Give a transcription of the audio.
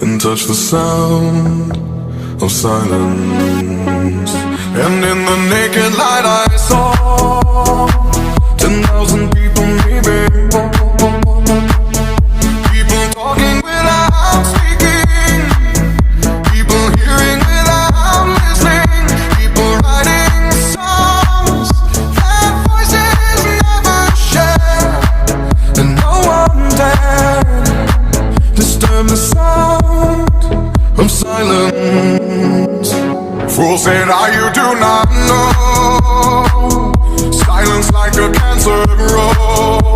and touch the sound of silence. And in the naked light I saw 10,000 people maybe, people talking without speaking, people hearing without listening, people writing songs that voices never share, and no one dared disturb the sound of silence. Fools say now you do not know, silence like a cancer grows.